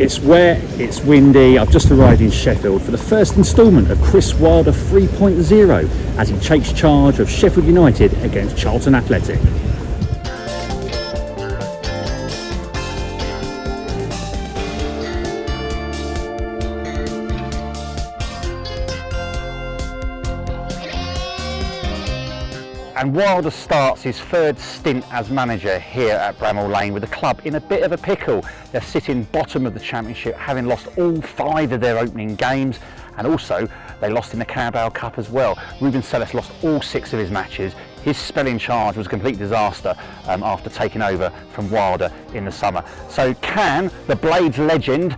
It's wet, it's windy. I've just arrived in Sheffield for the first instalment of Chris Wilder 3.0 as he takes charge of Sheffield United against Charlton Athletic. And Wilder starts his third stint as manager here at Bramall Lane with the club in a bit of a pickle. They're sitting bottom of the Championship, having lost all 5 of their opening games, and also they lost in the Carabao Cup as well. Ruben Celis lost all 6 of his matches. His spell in charge was a complete disaster after taking over from Wilder in the summer. So can the Blades legend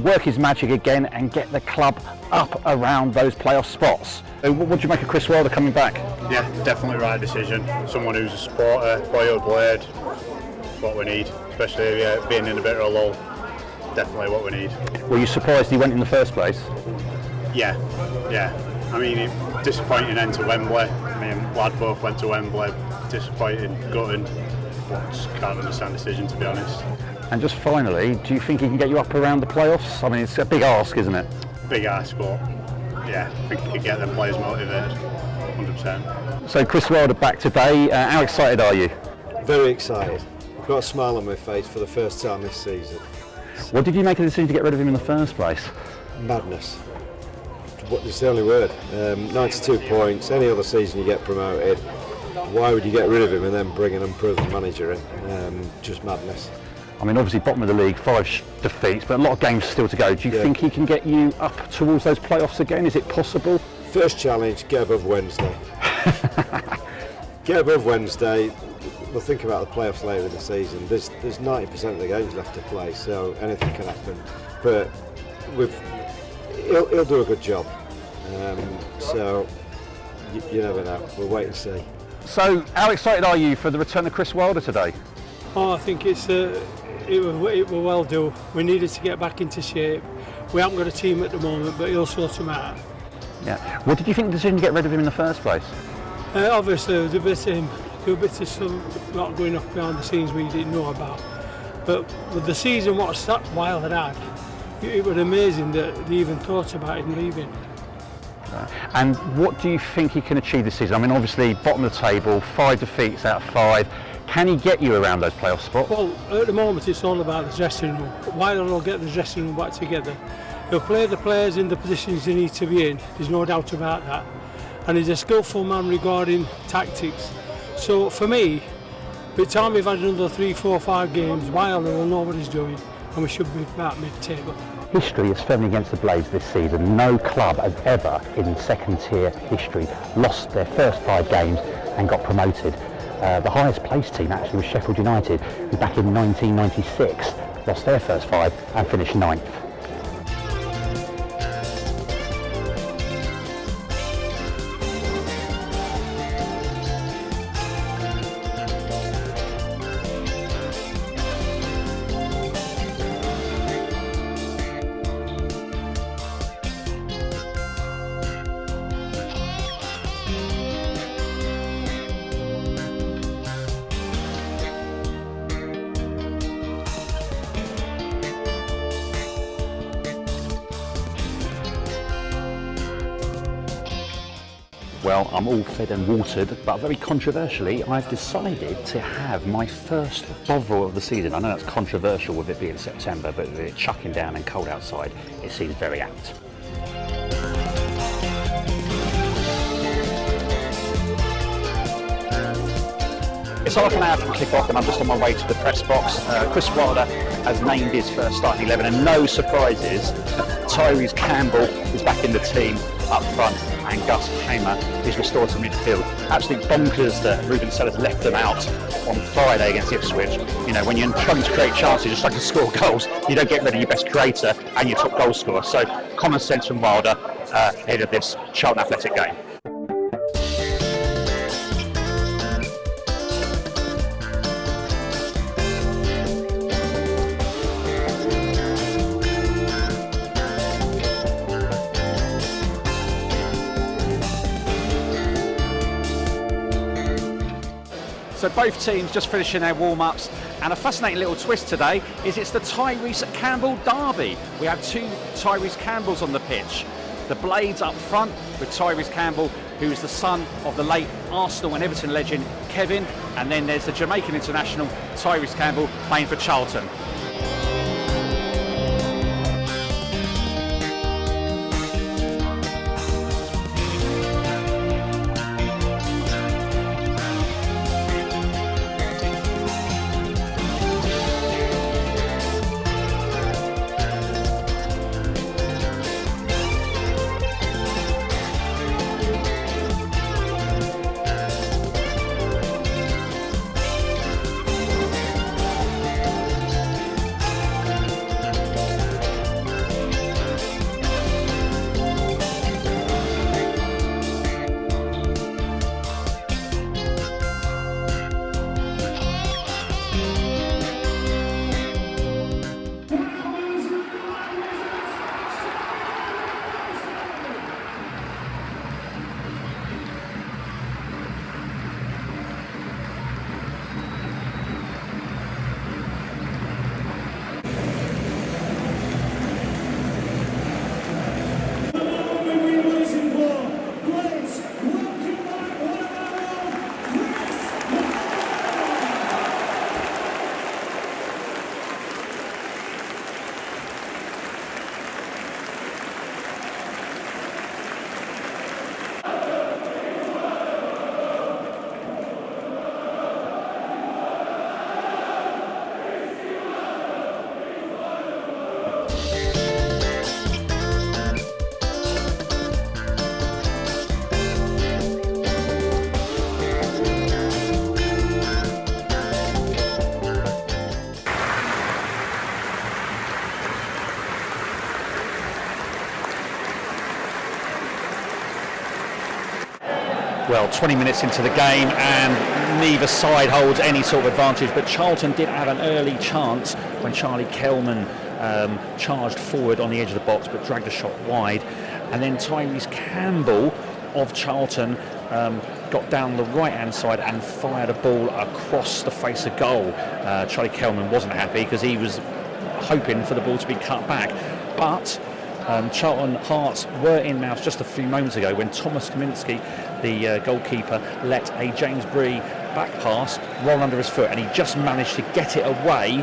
work his magic again and get the club up around those playoff spots? What do you make of Chris Wilder coming back? Yeah, definitely right decision. Someone who's a supporter, loyal blade, what we need, especially being in a bit of a lull. Definitely what we need. Were you surprised he went in the first place? Yeah. I mean, disappointing end to Wembley. I mean, lad both went to Wembley. Disappointing, gutting. But just can't understand the decision, to be honest. And just finally, do you think he can get you up around the playoffs? I mean, it's a big ask, isn't it? Big ask, but yeah, I think he could get them players motivated, 100%. So Chris Wilder back today. How excited are you? Very excited. I've got a smile on my face for the first time this season. What did you make of the decision to get rid of him in the first place? Madness. It's the only word. 92 points. Any other season you get promoted. Why would you get rid of him and then bring an unproven manager in? Just madness. I mean, obviously bottom of the league, 5 defeats, but a lot of games still to go. Do you think he can get you up towards those playoffs again? Is it possible? First challenge, get above Wednesday. Get above Wednesday. We'll think about the playoffs later in the season. There's 90% of the games left to play, so anything can happen. But he'll do a good job. So you never know. We'll wait and see. So, how excited are you for the return of Chris Wilder today? Oh, I think it will well do. We needed to get back into shape. We haven't got a team at the moment, but he'll sort them out. Yeah. What did you think of the decision to get rid of him in the first place? Obviously, there was a bit of some not going off behind the scenes we didn't know about. But with the season what Wilder had, it was amazing that they even thought about him leaving. And what do you think he can achieve this season? I mean, obviously, bottom of the table, 5 defeats out of 5. Can he get you around those playoff spots? Well, at the moment, it's all about the dressing room. Wilder will get the dressing room back together. He'll play the players in the positions they need to be in. There's no doubt about that. And he's a skillful man regarding tactics. So for me, by the time we've had another 3, 4, 5 games, Wilder will know what he's doing, and we should be about mid-table. History is firmly against the Blades this season. No club has ever in second tier history lost their first 5 games and got promoted. The highest placed team actually was Sheffield United, who back in 1996 lost their first 5 and finished 9th. Well, I'm all fed and watered, but very controversially, I've decided to have my first Bovril of the season. I know that's controversial with it being September, but with it chucking down and cold outside, it seems very apt. It's half an hour from kick-off and I'm just on my way to the press box. Chris Wilder has named his first starting 11 and no surprises. Tyrese Campbell is back in the team up front and Gus Hamer is restored to midfield. Absolutely bonkers that Ruben Celis left them out on Friday against Ipswich. You know, when you're trying to create chances, just like to score goals, you don't get rid of your best creator and your top goal scorer. So common sense from Wilder ahead of this Charlton Athletic game. So both teams just finishing their warm-ups And a fascinating little twist today is it's the Tyrese Campbell derby. We have two Tyrese Campbells on the pitch. The Blades up front with Tyrese Campbell, who is the son of the late Arsenal and Everton legend Kevin, and then there's the Jamaican international Tyrese Campbell playing for Charlton. Well, 20 minutes into the game and neither side holds any sort of advantage, but Charlton did have an early chance when Charlie Kelman charged forward on the edge of the box but dragged a shot wide, and then Tyrese Campbell of Charlton got down the right hand side and fired a ball across the face of goal. Charlie Kelman wasn't happy because he was hoping for the ball to be cut back, but Charlton Hearts were in mouth just a few moments ago when Thomas Kaminski, the goalkeeper, let a James Bree back pass roll under his foot, and he just managed to get it away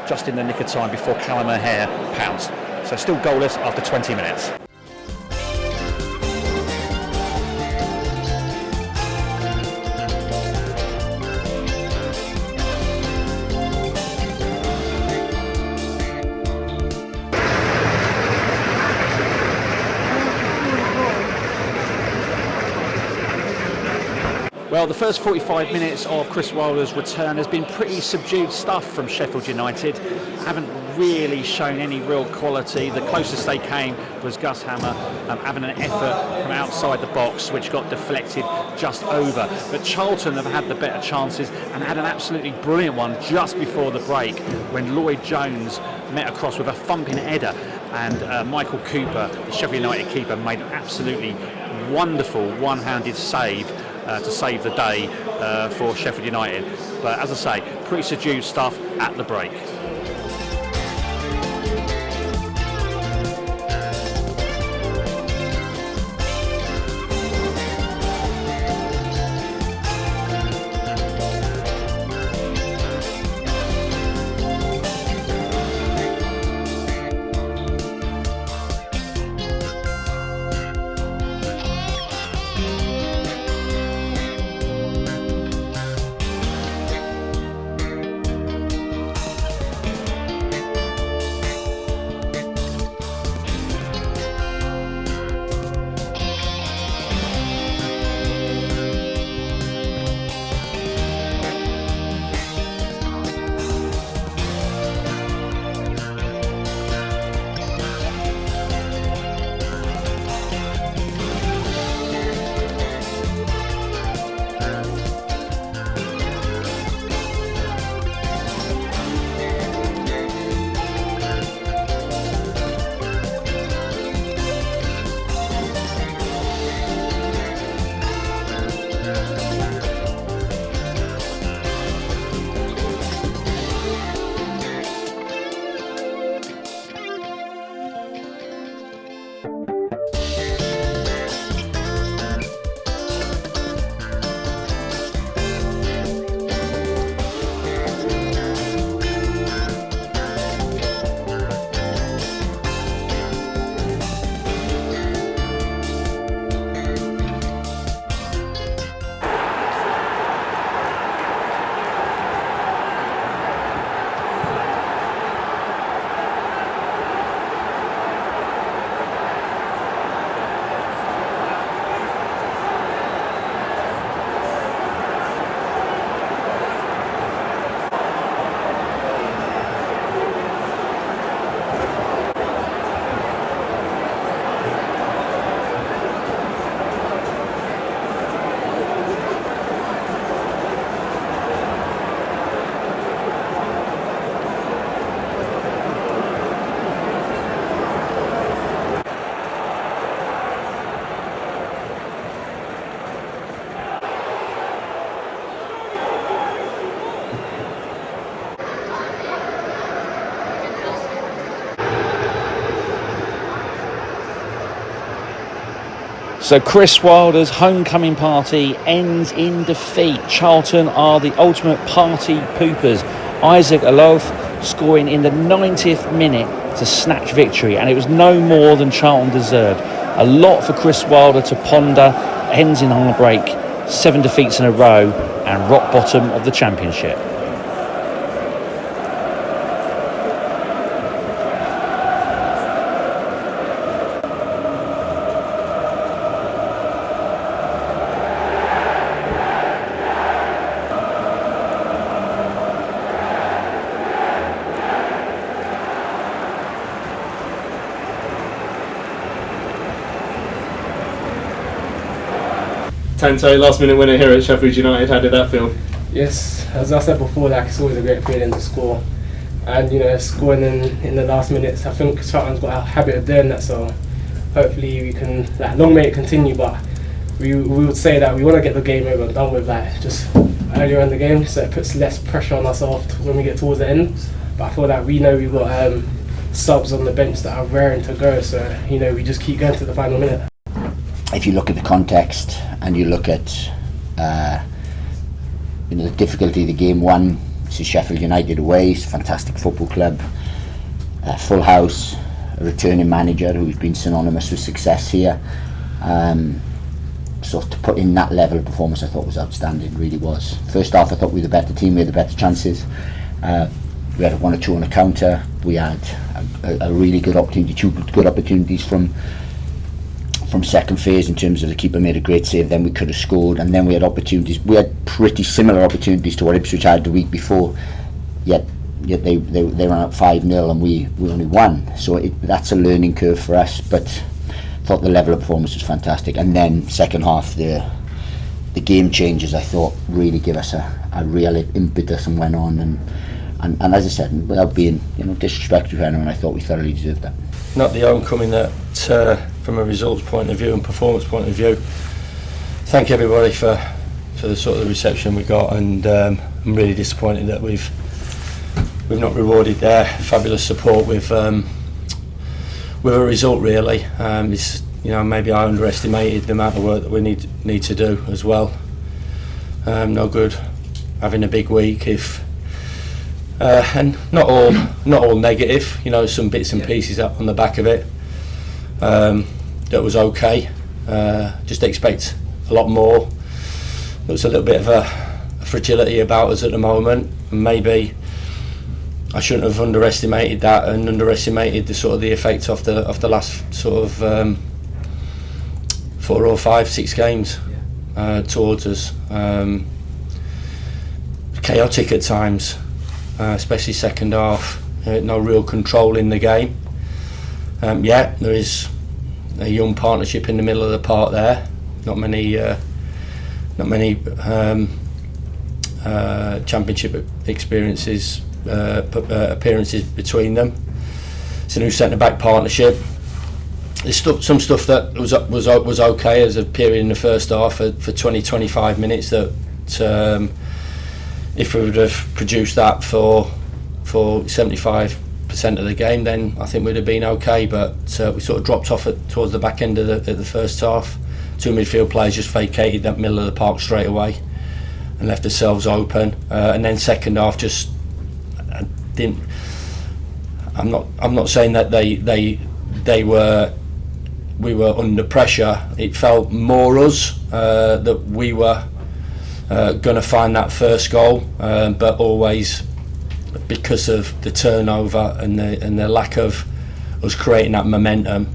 just in the nick of time before Callum O'Hare pounced. So still goalless after 20 minutes. Well, the first 45 minutes of Chris Wilder's return has been pretty subdued stuff from Sheffield United. Haven't really shown any real quality. The closest they came was Gus Hammer having an effort from outside the box, which got deflected just over. But Charlton have had the better chances and had an absolutely brilliant one just before the break when Lloyd Jones met across with a thumping header, and Michael Cooper, the Sheffield United keeper, made an absolutely wonderful one-handed save to save the day for Sheffield United. But as I say, pretty subdued stuff at the break. So Chris Wilder's homecoming party ends in defeat. Charlton are the ultimate party poopers. Isaac Olaofe scoring in the 90th minute to snatch victory, and it was no more than Charlton deserved. A lot for Chris Wilder to ponder. Ends in heartbreak, 7 defeats in a row, and rock bottom of the championship. Tanto, last minute winner here at Sheffield United, how did that feel? Yes, as I said before, like, it's always a great feeling to score, and scoring in the last minutes. I think Charlton's got a habit of doing that, so hopefully we can, long may it continue. But we would say that we want to get the game over and done with, just earlier in the game, so it puts less pressure on ourselves when we get towards the end. But I feel that we know we've got subs on the bench that are raring to go, so we just keep going to the final minute. If you look at the context and you look at the difficulty of the game, one, this is Sheffield United away, it's a fantastic football club, full house, a returning manager who's been synonymous with success here. So to put in that level of performance, I thought was outstanding, really was. First half, I thought we were the better team, we had the better chances. We had 1 or 2 on a counter. We had a really good opportunity, 2 good opportunities from second phase in terms of the keeper made a great save, then we could have scored, and then we had opportunities. We had pretty similar opportunities to what Ipswich had the week before, yet they ran up 5-0 and we only won. So that's a learning curve for us, but I thought the level of performance was fantastic. And then second half, the game changes, I thought, really give us a real impetus and went on, and as I said, without being disrespectful to anyone, I thought we thoroughly deserved that. Not the homecoming that, from a results point of view and performance point of view. Thank everybody for the sort of the reception we got, and I'm really disappointed that we've not rewarded their fabulous support with a result. Really, it's, maybe I underestimated the amount of work that we need to do as well. No good having a big week if. And not all negative, some bits and pieces up on the back of it. That was okay. Just expect a lot more. There's a little bit of a fragility about us at the moment, and maybe I shouldn't have underestimated that and underestimated the effect of the last sort of 4 or 5, 6 games towards us. Chaotic at times. Especially second half, no real control in the game. There is a young partnership in the middle of the park there. Not many championship appearances between them. It's a new centre back partnership. There's some stuff that was okay as a period in the first half for 20-25 minutes that. If we would have produced that for 75% of the game, then I think we'd have been okay. But we sort of dropped off towards the back end of the first half. 2 midfield players just vacated that middle of the park straight away and left ourselves open. And then second half, just didn't. I'm not saying that we were under pressure. It felt more us that we were. Going to find that first goal, but always because of the turnover and the lack of us creating that momentum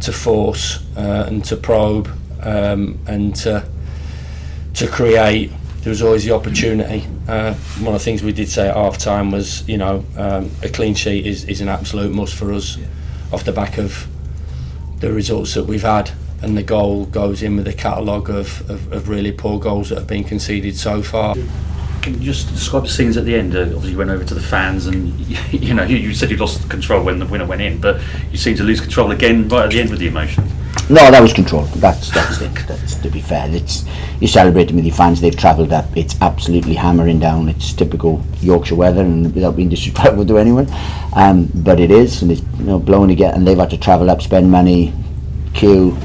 to force and to probe and to create. There was always the opportunity. One of the things we did say at half time was, a clean sheet is an absolute must for us off the back of the results that we've had. And the goal goes in with a catalogue of really poor goals that have been conceded so far. Can you just describe the scenes at the end? Obviously you went over to the fans and you said you lost control when the winner went in, but you seemed to lose control again right at the end with the emotion. No, that was control. That's it. That's, to be fair, you're celebrating with your fans. They've travelled up. It's absolutely hammering down. It's typical Yorkshire weather, and without being disrespectful to anyone, but it is, and it's blowing again. And they've had to travel up, spend money, queue.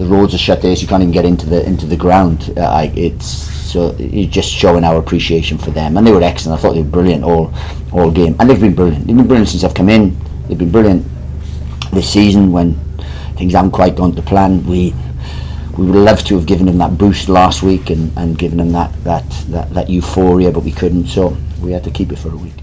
the roads are shut there, so you can't even get into the ground. It's just showing our appreciation for them, and they were excellent. I thought they were brilliant all game, and they've been brilliant since I've come in. They've been brilliant this season when things haven't quite gone to plan. We would love to have given them that boost last week and given them that euphoria, but we couldn't, so we had to keep it for a week.